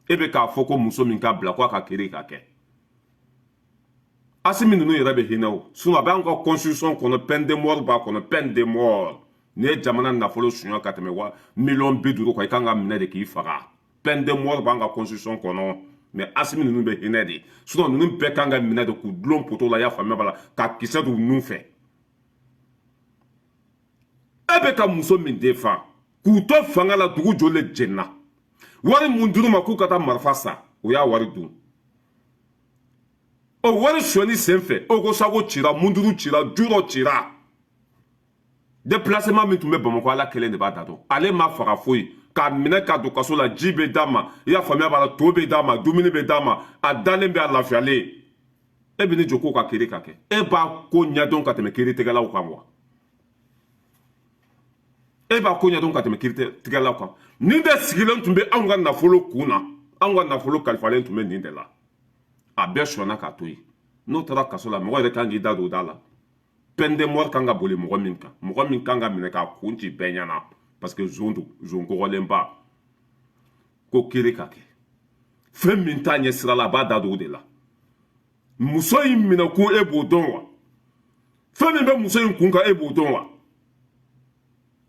Speaker 1: e bɛ k'a fɔ ko muso min ka bila ko a ka kiri ka kɛ asimi ninnu yɛrɛ bɛ hinɛ o sinon a b'an ka constitution kɔnɔ peine de mort b'a kɔnɔ peine de mort n'i ye jamana nafolo suɲɛ ka tɛmɛ $1,50,000 kan i kan ka minɛ de k'i faga peine de mort b'an ka constitution kɔnɔ mais asimi ninnu bɛ hinɛ de sinon ninnu bɛɛ kan ka minɛ de k'u dulon poto la i y'a faamuya b'a la ka kisɛ d'u nun fɛ e bɛ ka muso min défend k'u to fanga la dugu joli jɛnna wari mun dir'u ma k'u ka taa marifa sa o y'a wari dun o wari sonyɛni sen fɛ o ko sago cira munduru cira jurɔ cira déplacement min tun bɛ bamakɔ ala kelen de b'a da dɔn ale ma faga foyi k'a minɛ ka don kaso la ji bɛ d'a ma i y'a faamuya b'a la to bɛ d'a ma dumuni bɛ d'a ma a dalen bɛ a lafiyalen e bɛ ni jɔ k'o ka kiiri ka kɛ e b'a ko ɲɛdɔn ka tɛmɛ kiiritigɛlaw kan wa e b'a ko ɲɛdɔn ka tɛmɛ kiiritigɛlaw kan nin de sigilen tun bɛ anw ka nafolo kun na anw ka nafolo kalifalen tun bɛ nin de la a bɛɛ sɔnna k'a to yen n'o taara kaso la mɔgɔ yɛrɛ kan k'i da don o da la peine de mort kan ka boli mɔgɔ min kan ka minɛ k'a kun ci bɛɛ ɲɛna parce que zon don zon kɔgɔlenba ko kiiri ka kɛ fɛn min t'a ɲɛ sira la a b'a da don o de la muso in minɛ kun e b'o dɔn wa fɛn min bɛ muso in kun kan e b'o dɔn wa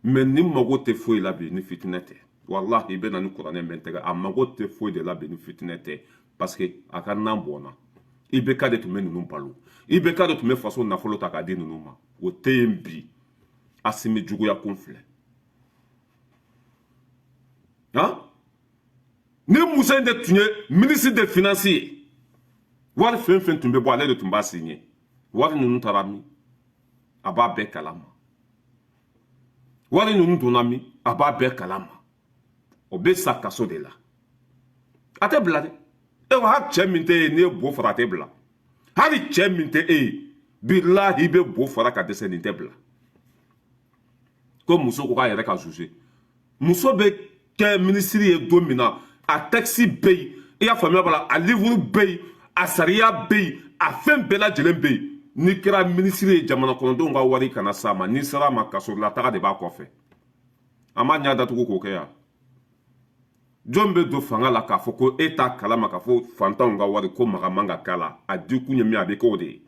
Speaker 1: mais ni mago tɛ foyi la bi ni fitinɛ tɛ wallahi i bɛ na ni kuranɛ mɛn tɛgɛ a mago tɛ foyi de la bi ni fitinɛ tɛ parce que a ka nan bɔnna IBK de tun bɛ ninnu balo IBK de tun bɛ faso nafolo ta k'a di ninnu ma o tɛ yen bi Asimi juguya kun filɛ han ni Musa in de tun ye ministre des finances ye wari fɛn fɛn tun bɛ bɔ ale de tun b'a signé wari ninnu taara min a b'a bɛɛ kalama wari ninnu donna min a b'a bɛɛ kalama o bɛ sa kaso de la a tɛ bila dɛ e wa hali cɛ min tɛ ye n'i ye bo fara a tɛ bila hali cɛ min tɛ e ye bilahi i bɛ bo fara ka dɛsɛ nin tɛ bila ko muso ko k'a yɛrɛ ka juger muso bɛ kɛ minisiri ye don min na a texte bɛ yen i y'a faamuya b'a la a livre bɛ yen a sariya bɛ yen a fɛn bɛɛ lajɛlen bɛ yen n'i kɛra minisiri ye jamana kɔnɔdenw ka wari kana s'a ma n'i sera a ma kaso la taga de b'a kɔfɛ a ma ɲɛ datugu k'o kɛ yan jɔn bɛ don fanga la k'a fɔ ko e t'a kalama k'a fɔ fantanw ka wari ko maga man ka k'a la a di kun ye min a bɛ k'o de ye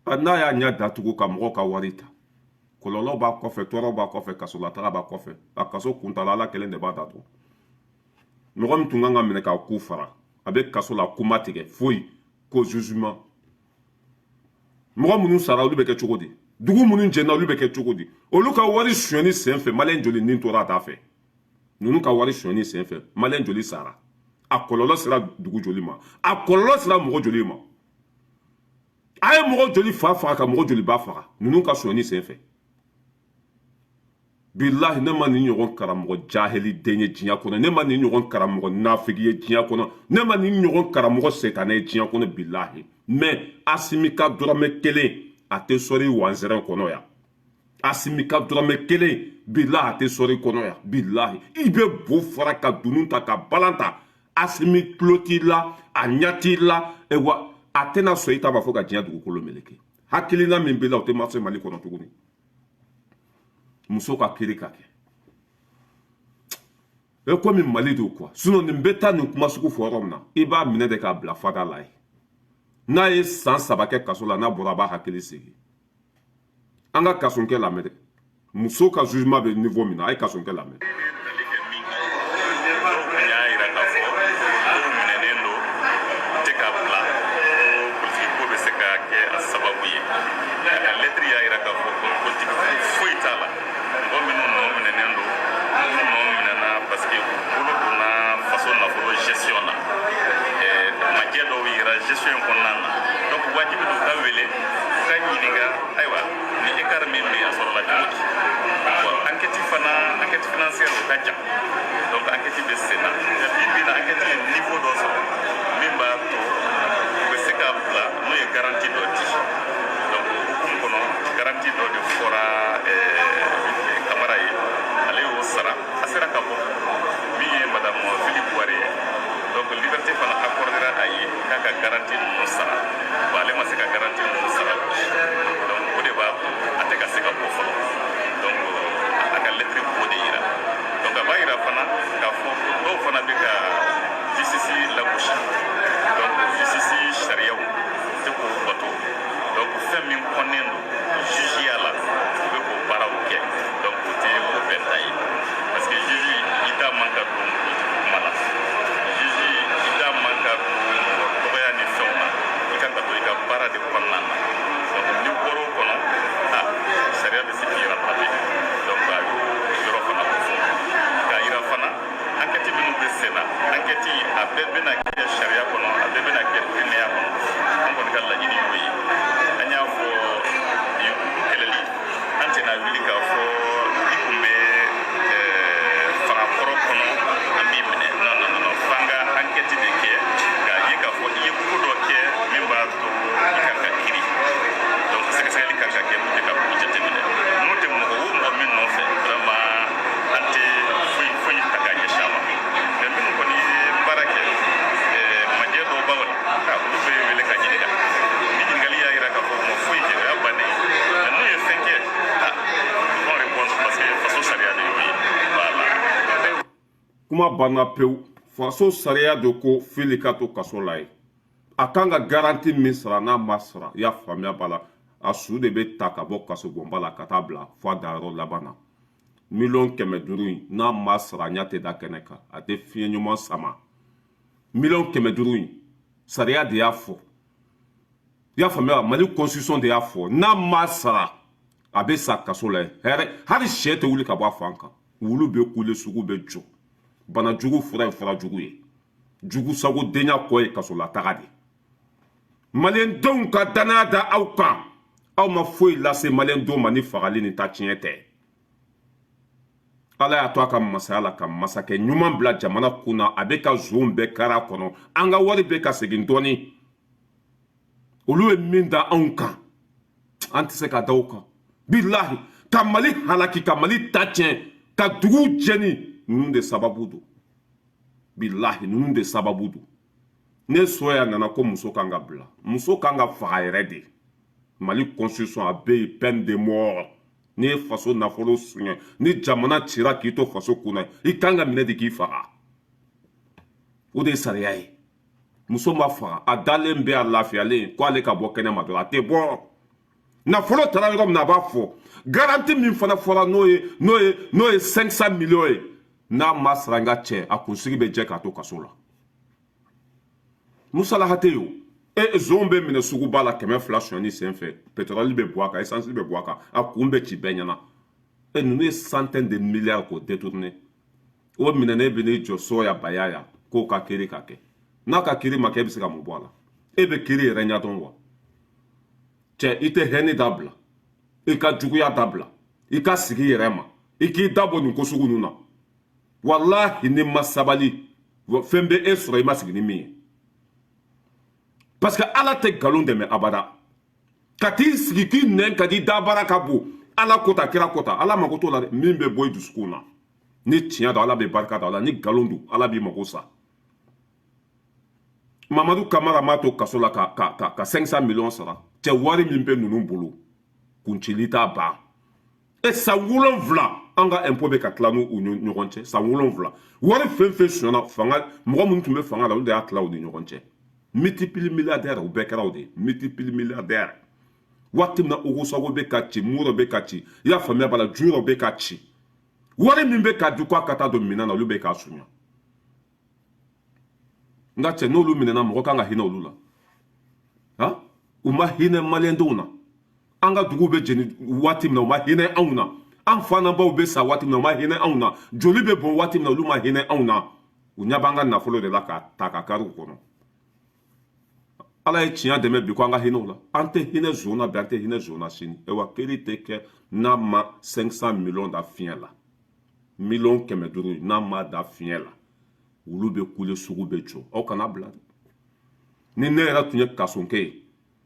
Speaker 1: n'a y'a ɲɛ datugu ka mɔgɔw ka wari ta kɔlɔlɔ b'a kɔfɛ tɔɔrɔ b'a kɔfɛ kasolataga b'a kɔfɛ a kaso kuntala ala kelen de b'a datugu mɔgɔ min tun kan ka minɛ k'a ku fara a bɛ kaso la kuma tigɛ foyi ko jugement mɔgɔ minnu sara olu bɛ kɛ cogo di dugu minnu jɛnna olu bɛ kɛ cogo di olu ka wari sonyɛni sen fɛ maliyɛn joli nin tora a t'a fɛ ninnu ka wari sonyɛni sen fɛ maliyɛn joli sara a kɔlɔlɔ sera dugu joli ma a kɔlɔlɔ sera mɔgɔ joli ma a ye mɔgɔ joli fa faga ka mɔgɔ joli ba faga ninnu ka sonyɛni sen fɛ bilahi ne ma nin ɲɔgɔn karamɔgɔ jahili den ye diɲɛ kɔnɔ ne ma nin ɲɔgɔn karamɔgɔ nafigi ye diɲɛ kɔnɔ ne ma nin ɲɔgɔn karamɔgɔ setanɛ ye diɲɛ kɔnɔ bilahi mais Asimi ka dɔrɔmɛ kelen a tɛ sɔrɔ wanzɛrɛn kɔnɔ yan Asimi ka dɔrɔmɛ kelen bilahi a tɛ sɔrɔ kɔnɔ yan bilahi i bɛ bo fara ka dunun ta ka balan ta Asimi tulo t'i la a ɲɛ t'i la wa a tɛna sɔn i ta b'a fɔ ka diɲɛ dugukolo meleke hakilina min b'i la o tɛ marché Mali kɔnɔ tuguni muso ka kiri ka kɛ e komi Mali don quoi sinon nin bɛ taa nin kuma sugu fɔ yɔrɔ min na i b'a minɛ de k'a bila fada la ye n'a ye san 3 kɛ kaso la n'a bɔra a b'a hakili sigi an ka kasonkɛ lamɛn dɛ muso ka jugement bɛ niveau min na a ye kasonkɛ lamɛn
Speaker 4: donc enquête bɛ sen na bi na enquête ye niveau dɔ sɔrɔ min b'a to u bɛ se k'a bila n'o ye garanti dɔ di donc hukumu kɔnɔ garanti dɔ de fɔra Kamara ye ale y'o sara a sera ka bɔ min ye madame Philippe Bouare ye donc Liberté fana accordera a ye k'a ka garanti ninnu sara bon ale ma se ka garanti ninnu sara donc o de b'a to a tɛ ka se ka bɔ fɔlɔ donc a ka lettre b'o de yira donc a b'a yira fana k'a fɔ dɔw fana bɛ ka justice lagosi donc justice sariyaw tɛ k'o bato donc fɛn min kɔnnen don jugeya la u bɛ k'o baaraw kɛ donc o tɛ ko bɛɛ ta ye parce que juge i da man ka don kuma la juge i da man ka don mɔgɔ dɔgɔya ni fɛnw na i kan ka to i ka baara de kɔnɔna na donc ni bɔr'o kɔnɔ sariya bɛ se k'i rattraper donc a y'o yɔrɔ fana ko fɔ k'a yira fana enquête minnu bɛ sen na enquête a bɛɛ bɛna kɛ sariya kɔnɔ a bɛɛ bɛna kɛ kɛnɛya kɔnɔ an kɔni ka laɲini y'o ye an y'a fɔ nin kɛlɛli an tɛna wuli k'a fɔ i kun bɛ fanga kɔrɔ kɔnɔ an b'i minɛ non f'an ka enquête de kɛ k'a ye k'a fɔ i ye ko dɔ kɛ min b'a to i kan ka kiiri donc sɛgɛsɛgɛli kan ka kɛ pour que ka ko jateminɛ n'o tɛ mɔgɔ o mɔgɔ min nɔfɛ vraiment an tɛ foyi ta k'a ɲɛsin a ma mais minnu kɔni ye baara kɛ majɛ dɔw b'aw la olu bɛ wele ka ɲininka ni ɲininkali y'a yira k'a fɔ u ma foyi kɛ o y'a bannen mais n'u ye fɛn kɛ ils vont répondre parce que faso sariya de y'o ye voilà.
Speaker 1: kuma banna pewu faso sariya de ko fili ka to kaso la ye a kan ka garanti min sara n'a ma sara i y'a faamuya b'a la a su de bɛ ta ka bɔ kaso bɔnba la ka taa bila fo a dayɔrɔ laban na 1,500,000 in n'a ma sara a ɲɛ tɛ da kɛnɛ kan a tɛ fiɲɛ ɲuman sama 1,500,000 in sariya de y'a fɔ i y'a faamuya Mali constitution de y'a fɔ n'a ma sara a bɛ sa kaso la hɛrɛ hali sɛ tɛ wuli ka bɔ a fan kan wulu bɛ kule sugu bɛ jɔ bana jugu fura ye fura jugu ye jugu sago denya kɔ ye kaso la taga de maliyɛndenw ka danaya da aw kan aw ma foyi lase maliyɛndenw ma ni fagali ni ta tiɲɛ tɛ ala y'a to a ka masaya la ka masakɛ ɲuman bila jamana kunna a bɛ ka zon bɛɛ kari a kɔnɔ an ka wari bɛ ka segin dɔɔni olu ye min da anw kan an tɛ se ka da o kan bilahi ka Mali halaki ka Mali ta tiɲɛ ka dugu jɛni ninnu de sababu don bilahi ninnu de sababu don ne soya nana ko muso kan ka bila muso kan ka faga yɛrɛ de Mali constitution a bɛ yen peine de mort ni ye faso nafolo suɲɛ ni jamana cira k'i to faso kunna i kan ka minɛ de k'i faga o de ye sariya ye muso ma faga a dalen bɛ a lafiyalen ko ale ka bɔ kɛnɛma dɔrɔn a tɛ bɔ nafolo taara yɔrɔ min na a b'a fɔ garanti min fana fɔra n'o ye 500 millions ye n'a ma sara n ka cɛ a kunsigi bɛ jɛ k'a to kaso la musalaha tɛ yen o zon bɛ minɛ suguba la 200 sonyani senfɛ pétrole bɛ bɔ a kan essence bɛ bɔ a kan a kun bɛ ci bɛɛ ɲɛna ninnu ye centaine de milliards k'o détourner o minɛnen bɛ n'i jɔ soya bayaya k'o ka kiiri ka kɛ n'a ka kiiri ma kɛ e bɛ se ka mun bɔ a la e bɛ kiiri yɛrɛ ɲɛdɔn wa cɛ i tɛ hɛni dabila i ka juguya dabila i ka sigi yɛrɛ ma i k'i dabɔ nin ko sugu ninnu na walahi ni ma sabali fɛn bɛ e sɔrɔ i ma sigi ni min ye parce que ala tɛ nkalon dɛmɛ abada ka t'i sigi k'i nɛn ka di dabara ka bon ala kota kira kota ala mago t'o la dɛ min bɛ bɔ i dusukun na ni tiɲɛ don ala bɛ barika da la ni nkalon don ala b'i mago sa Mamadu Kamara m'a to kaso la ka 500 millions sara cɛ wari min bɛ ninnu bolo kuncili t'a ban san 7 an ka impôt bɛ ka tila n'u ɲɔgɔn cɛ san 7 wari fɛn fɛn sonyana fanga mɔgɔ minnu tun bɛ fanga la olu de y'a tila u ni ɲɔgɔn cɛ multiple milliardaire u bɛɛ kɛra o de multiple milliardaire waati min na Ogosago bɛ ka ci Muro bɛ ka ci i y'a faamuya b'a la Juyɔrɔ bɛ ka ci wari min bɛ ka di k'a ka taa don minɛn na olu bɛ k'a suɲɛ nka cɛ n'olu minɛna mɔgɔ kan ka hinɛ olu la han u ma hinɛ maliyɛndenw na an ka dugu bɛ jeni waati min na u ma hinɛ anw na an fa n'an baw bɛ sa waati min na u ma hinɛ anw na joli bɛ bɔn waati min na olu ma hinɛ anw na u ɲɛ b'an ka nafolo de la k'a ta ka kari u kɔnɔ ala ye tiɲɛ dɛmɛ bi ko an ka hinɛ o la an tɛ hinɛ zon na bi an tɛ hinɛ zon na sini wa kiiri tɛ kɛ n'a ma 500 millions da fiɲɛ la miliyɔn 500 n'a ma da fiɲɛ la olu bɛ kule sugu bɛ jɔ aw kana bila ni ne yɛrɛ tun ye kasonkɛ ye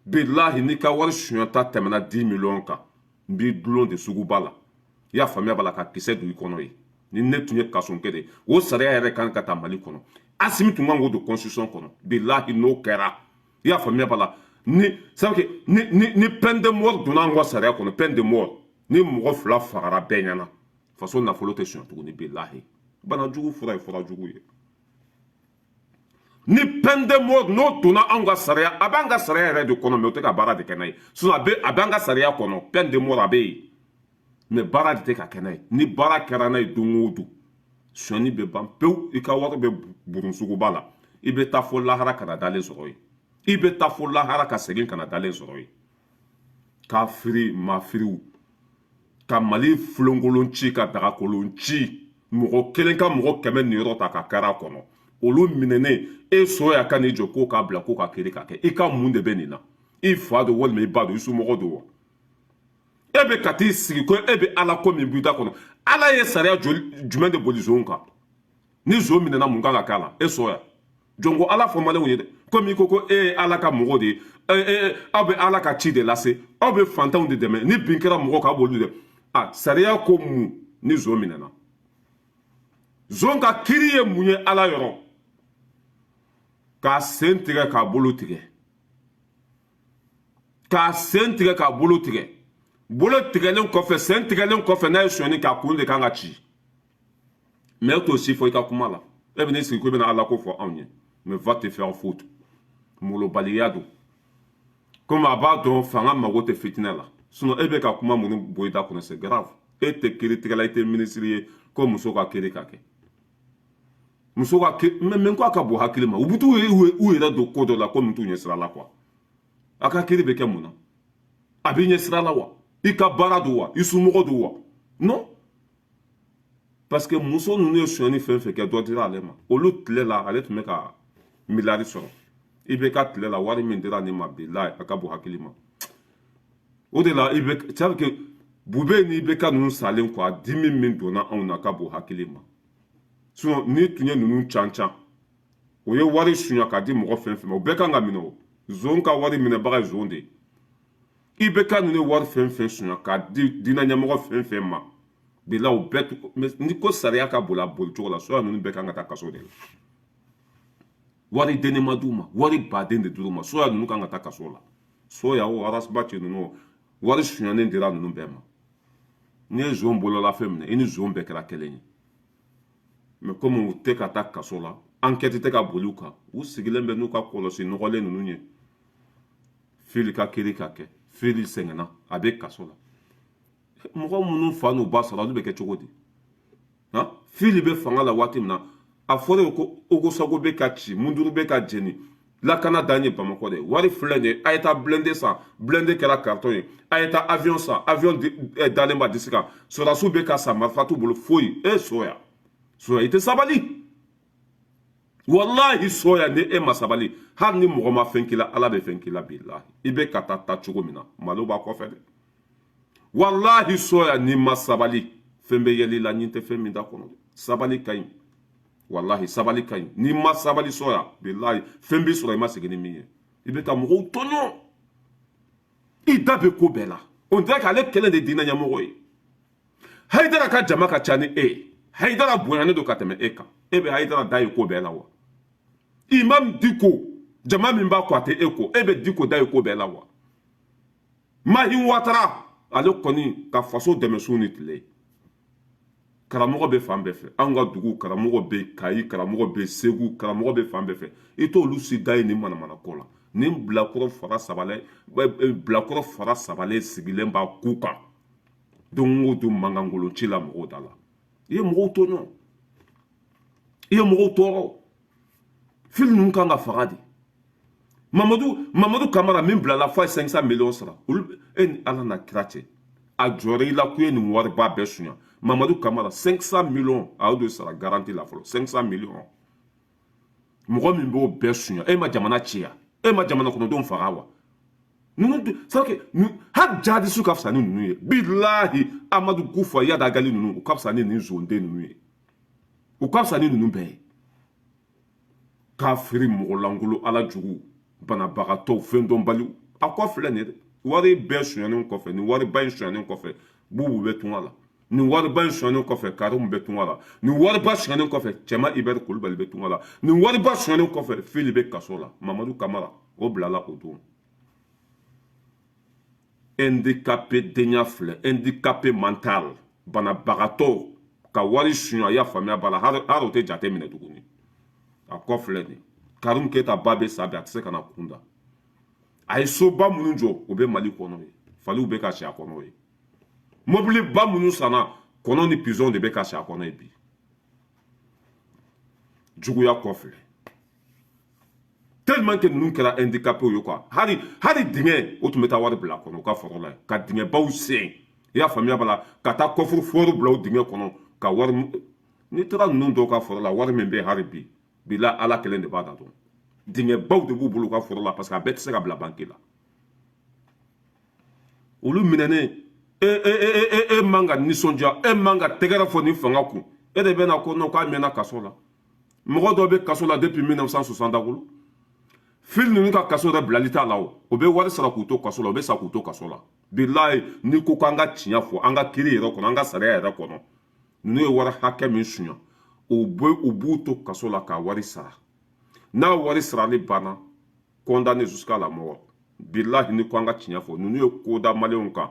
Speaker 1: bilahi n'i ka wari suɲɛta tɛmɛna 10 millions kan n b'i dulon de suguba la i y'a faamuya b'a la ka kisɛ don i kɔnɔ ye ni ne tun ye kasonkɛ de ye o sariya yɛrɛ kan ka taa Mali kɔnɔ Asimi tun kan k'o don constitution kɔnɔ bilahi n'o kɛra i y'a faamuya b'a la ni peine de mort donna an ka sariya kɔnɔ peine de mort ni mɔgɔ 2 fagara bɛɛ ɲɛna faso nafolo tɛ suɲɛ tuguni bilahi bana jugu fura ye fura jugu ye ni peine de mort n'o donna an ka sariya a b'an ka sariya yɛrɛ de kɔnɔ mais o tɛ ka baara de kɛ n'a ye sinon a b'an ka sariya kɔnɔ peine de mort a bɛ yen mais baara de tɛ ka kɛ n'a ye ni baara kɛra n'a ye don o don suɲɛni bɛ ban pewu i ka wari bɛ burun suguba la i bɛ taa fo lahara ka na dalen sɔrɔ yen i bɛ taa fo lahara ka segin ka na dalen sɔrɔ yen k'a firi maafiriw ka Mali fulonkolon ci ka dagakolon ci mɔgɔ kelen ka mɔgɔ 100 ni yɔrɔ ta ka kɛra a kɔnɔ olu minɛnen e so y'a ka n'i jɔ k'o k'a bila k'o ka kiiri ka kɛ i ka mun de bɛ nin na i fa don walima i ba don i somɔgɔ don wa e bɛ ka t'i sigi ko e bɛ ala ko min b'i da kɔnɔ ala ye sariya jumɛn de boli zon kan ni zon minɛna mun kan ka k'a la e so ya jɔn ko ala fɔ maliyɛnw ye dɛ komi i ko ko e ye ala ka mɔgɔ de ye aw bɛ ala ka ci de lase aw bɛ fantanw de dɛmɛ ni bin kɛra mɔgɔ k'a b'olu dɛ sariya ko mun ni zon minɛna zon ka kiiri ye mun ye ala yɔrɔ k'a sen tigɛ k'a bolo tigɛ k'a sen tigɛ k'a bolo tigɛ bolo tigɛlen kɔfɛ sen tigɛlen kɔfɛ n'a ye sonyani k'a kun de kan ka ci mais e t'o si fɔ i ka kuma la e bɛ n'i sigi ko i bɛna ala ko fɔ anw ye mais va te faire foutre molobaliya don komi a b'a dɔn fanga mago tɛ fitinɛ la sinon e bɛ ka kuma minnu bɔ i da kɔnɔ c'est grave e tɛ kiiritigɛla i tɛ minisiri ye ko muso ka kiiri ka kɛ muso ka men ko aka bo hakili ma ubutu u yɛrɛ do ko dɔ la ko min t'u ɲɛ sira la quoi a ka kiri bɛ kɛ mun na a b'i ɲɛ sira la wa i ka baara do wa i somɔgɔ do wa non parce que muso ninnu ye sonyani fɛn fɛn kɛ dɔ dira ale ma olu tile la ale tun bɛ ka miliyari sɔrɔ i bɛ ka tile la wari min dira ne ma bi la a ka bon hakili ma o de la i bɛ c'est à dire que bube ni bɛ ka ninnu salen quoi dimi min donna anw na a ka bon hakili ma sinon ni tun ye ninnu can o ye wari sunya k'a di mɔgɔ fɛn fɛn ma o bɛɛ kan ka minɛ o zon ka wari minɛbaga ye zon de ye i bɛ ka ninnu ye wari fɛn fɛn sunya k'a di diinɛ ɲɛmɔgɔ fɛn fɛn ma bila o bɛɛ ni ko sariya ka boli a bolicogo la soya ninnu bɛɛ kan ka taa kaso de la wari den ma d'u ma wari baden de d'u ma soya ninnu kan ka taa kaso la soya o arasiba cɛ ninnu wari sunyanen dira ninnu bɛɛ ma n'i ye zon bolola fɛn minɛ i ni zon bɛɛ kɛra kelen ye mais comme u tɛ ka taa kaso la enquête tɛ ka boli u kan u sigilen bɛ n'u ka kɔlɔsi nɔgɔlen ninnu ye fili ka kiri ka kɛ fili sɛgɛnna a bɛ kaso la mɔgɔ minnu fa n'u ba sɔrɔ olu bɛ kɛ cogo di fili bɛ fanga la waati min na a fɔra ko ogosago bɛ ka ci munduru bɛ ka jeni lakana dan ye bamakɔ de wari filɛ de a ye taa blindé san blindé kɛra carton ye a ye taa avion san avion dalen b'a disi kan sɔrɔdasiw bɛ ka san marifa t'u bolo foyi soya i tɛ sabali wallahi soya ni e ma sabali hali ni mɔgɔ ma fɛn k'i la ala bɛ fɛn k'i la bilahi i bɛ ka taa cogo min na malo b'a kɔfɛ dɛ wallahi soya ni ma sabali fɛn bɛ yɛlɛ i la ɲin tɛ fɛn min da kɔnɔ sabali ka ɲi wallahi sabali ka ɲi ni ma sabali soya bilahi fɛn bɛ sɔrɔ i ma segin ni min ye i bɛ ka mɔgɔw tɔɲɔ i da bɛ ko bɛɛ la on dirait k'ale kelen de diinɛ ɲɛmɔgɔ ye hayidara ka jama ka ca ni e ye hayidara bonyalen don ka tɛmɛ e kan e bɛ hayidara da ye ko bɛɛ la wa imam diko jama min b'a kɔ a tɛ e ko e bɛ diko da ye ko bɛɛ la wa mahin watara ale kɔni ka faso dɛmɛ su ni tile karamɔgɔ bɛ fan bɛɛ fɛ anw ka dugu karamɔgɔ bɛ kayi karamɔgɔ bɛ segu karamɔgɔ bɛ fan bɛɛ fɛ i t'olu si da ye nin manamana ko la nin bilakɔrɔ fara sabalen sigilen b'a ku kan don o don mankankolon ci la mɔgɔw da la i ye mɔgɔw tɔɲɔ i ye mɔgɔw tɔɔrɔ fili ninnu kan ka faga de mamadu kamara min bilala fo a ye 500 millions sara olu e ni ala na kira cɛ a jɔra i la k'u ye nin wariba bɛɛ sunya mamadu kamara 500 millions a y'o de sara garanti la fɔlɔ 500 millions mɔgɔ min b'o bɛɛ sunya e ma jamana ci ya e ma jamana kɔnɔdenw faga wa ninnu c'est que hali jihadisiw ka fisa ni ninnu ye bilahi amadu gufa yadagali ninnu u ka fisa ni nin zonde ninnu ye u ka fisa ni ninnu bɛɛ ye kafiri mɔgɔlankolon ala jugu banabagatɔw fɛn dɔnbaliw a kɔ filɛ nin ye dɛ wari bɛɛ sunyanen kɔfɛ nin wariba in sunyanen kɔfɛ bubu bɛ tunga la nin wariba in sunyanen kɔfɛ karimu bɛ tunga la nin wariba sunyanen kɔfɛ cɛma ibɛri kulubali bɛ tunga la nin wariba sunyanen kɔfɛ fili bɛ kaso la mamadu kamara o bilala o don handicapé denya filɛ handicapé mental banabagatɔw ka wari sunya i y'a faamuya b'a la hali o tɛ jate minɛ tuguni a kɔ filɛ nin karimu keyita ba bɛ sa bi a tɛ se ka na kunda a ye soba minnu jɔ o bɛ mali kɔnɔ ye faliw bɛ ka si a kɔnɔ ye mobili ba minnu sanna kɔnɔ ni pizɔn de bɛ ka si a kɔnɔ ye bi juguya kɔ filɛ tellement que ninnu kɛra handicapé ye quoi hali dingɛ o tun bɛ taa wari bila a kɔnɔ u ka foro la ka dingɛbaw sen i y'a faamuya b'a la ka taa kɔfuru fɔru bila o dingɛ kɔnɔ ka wari n'i taara ninnu dɔw ka foro la wari min bɛ hali bi bila ala kelen de b'a da dɔn dingɛbaw de b'u bolo u ka foro la parce que a bɛɛ tɛ se ka bila banque la olu minɛnen e man ka nisɔndiya e man ka tɛgɛrɛ fɔ nin fanga kun e de bɛ na ko non k'a mɛnna kaso la mɔgɔ dɔw bɛ kaso la depuis 1960 bolo fili ninnu ka kaso yɛrɛ bilali t'a la o bɛ wari sara k'u to kaso la o bɛ sa k'u to kaso la bilayi n'i ko k'an ka tiɲɛ fɔ an ka kiri yɛrɛ kɔnɔ an ka sariya yɛrɛ kɔnɔ ninnu ye wari hakɛ min sunya u b'u to kaso la k'a wari sara n'a wari sarali banna condamné jusqu'à la mort bilahi ni ko an ka tiɲɛ fɔ ninnu ye ko da maliyɛnw kan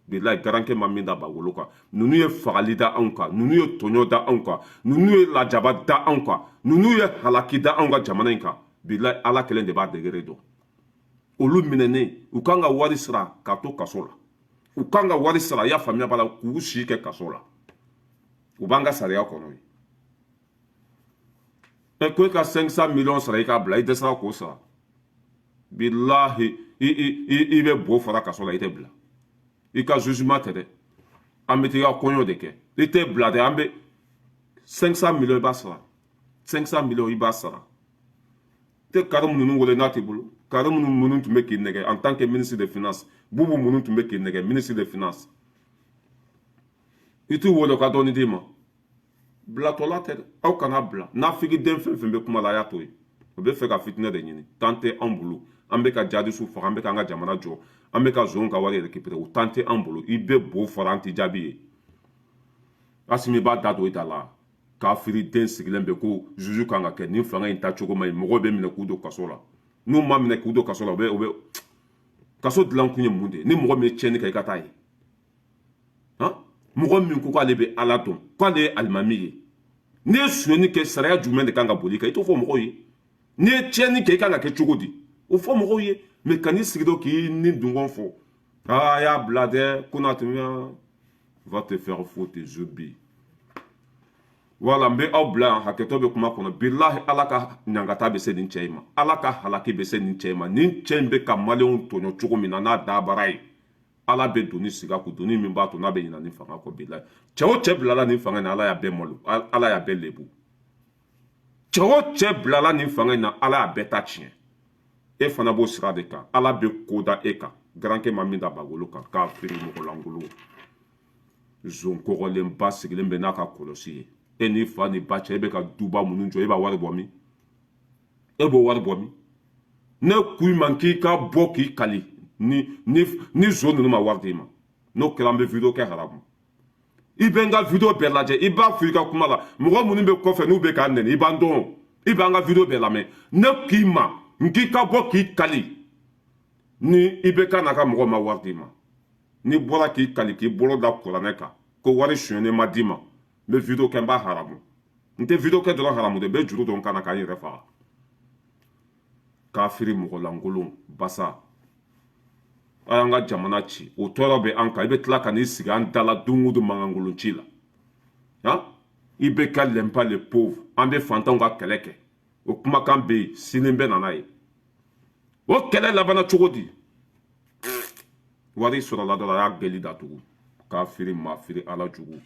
Speaker 1: bilahi garankɛ ma min da ba wolo kan ninnu ye fagali da anw kan ninnu ye tɔɲɔ da anw kan ninnu ye lajaba da anw kan ninnu ye halaki da anw ka jamana in kan bilahi ala kelen de b'a degere dɔn olu minɛnen u kan ka wari sara k'a to kaso la u kan ka wari sara i y'a faamuya b'a la k'u si kɛ kaso la u b'an ka sariya kɔnɔ ye e ko ka 500 millions sara i ka bila i dɛsɛra k'o sara bilahi i bɛ bo fara kaso la i tɛ bila i ka jugement tɛ dɛ an bɛ t'i ka kɔɲɔ de kɛ i tɛ bila dɛ an bɛ 500 millions i b'a sara 500 millions i b'a sara tɛ Karim ninnu wele n'a t'i bolo Karim minnu tun bɛ k'i nɛgɛ en tant que ministre des finances Bubu minnu tun bɛ k'i nɛgɛ ministre des finances i t'u wele ka dɔɔni d'i ma bilatɔla tɛ dɛ aw kana bila nafigi den fɛn fɛn bɛ kuma la a y'a to yen o bɛ fɛ ka fitinɛ de ɲini temps tɛ an bolo an bɛ ka jadisiw faga an bɛ k'an ka jamana jɔ an bɛ ka zon ka wari récupérer o temps tɛ an bolo i bɛ bo fara an tɛ jaabi ye Asimi b'a da don i da la kafiri den sigilen bɛ ko juge kan ka kɛ nin fanga in ta cogo man ɲi mɔgɔw bɛ minɛ k'u don kaso la n'u ma minɛ k'u don kaso la o bɛ kaso dilan kun ye mun de ye ni mɔgɔ min ye tiɲɛni kɛ i ka taa ye mɔgɔ min ko k'ale bɛ Ala dɔn k'ale ye alimami ye n'i ye suɲɛni kɛ sariya jumɛn de kan ka boli i kan i t'o fɔ mɔgɔw ye n'i ye tiɲɛni kɛ i kan ka kɛ cogo di o fɔ mɔgɔw ye mais ka n'i sigi dɔn k'i ni dungɔn fɔ a y'a bila dɛ ko n'a tɛmɛ va te faire foutre zubi wala n bɛ aw bila yan hakɛtɔ bɛ kuma kɔnɔ bilahi Ala ka ɲangata bɛ se nin cɛ in ma Ala ka halaki bɛ se nin cɛ in ma nin cɛ in bɛ ka maliyɛnw tɔɲɔ cogo min na n'a dabara ye Ala bɛ doni sigi a kun doni min b'a to n'a bɛ ɲina nin fanga kɔ bilahi cɛ o cɛ bilala nin fanga in na Ala y'a bɛɛ malo Ala y'a bɛɛ lebu cɛ o cɛ bilala nin fanga in na Ala y'a bɛɛ ta tiɲɛ e fana b'o sira de kan Ala bɛ ko da e kan garankɛ ma min da bagolo kan k'a feere mɔgɔ lankolon zon kɔgɔlenba sigilen bɛ n'a ka kɔlɔsi ye e n'i fa ni ba cɛ e bɛ ka duba minnu jɔ e b'a wari bɔ min e b'o wari bɔ min ne k'i man k'i ka bɔ k'i kali ni zon ninnu ma wari d'i ma n'o kɛra an bɛ video kɛ haramu i bɛ n ka video bɛɛ lajɛ i b'a fɔ i ka kuma la mɔgɔ minnu bɛ kɔfɛ n'u bɛ k'a nɛni i b'an dɔn i b'an ka video bɛɛ lamɛn ne k'i ma n k'i ka bɔ k'i kali ni i bɛ ka n'a ka mɔgɔ ma wari d'i ma n'i bɔra k'i kali k'i bolo da kuranɛ kan ko wari suɲɛnen ma d'i ma n bɛ video kɛ n b'a haramu n tɛ video kɛ dɔrɔn haramu de n bɛ juru dɔn n kan na k'an yɛrɛ faga kafiri mɔgɔ lankolon basa a y'an ka jamana ci o tɔɔrɔ bɛ an kan i bɛ tila ka n'i sigi an da la don o don mankankolon ci la i bɛ ka lɛnpa le pauvre an bɛ fantanw ka kɛlɛ kɛ o kumakan bɛ yen sini bɛ nana ye o kɛlɛ labanna cogo di wari sɔrɔla dɔrɔn a y'a gɛli datugu kafiri maa firi ala jugu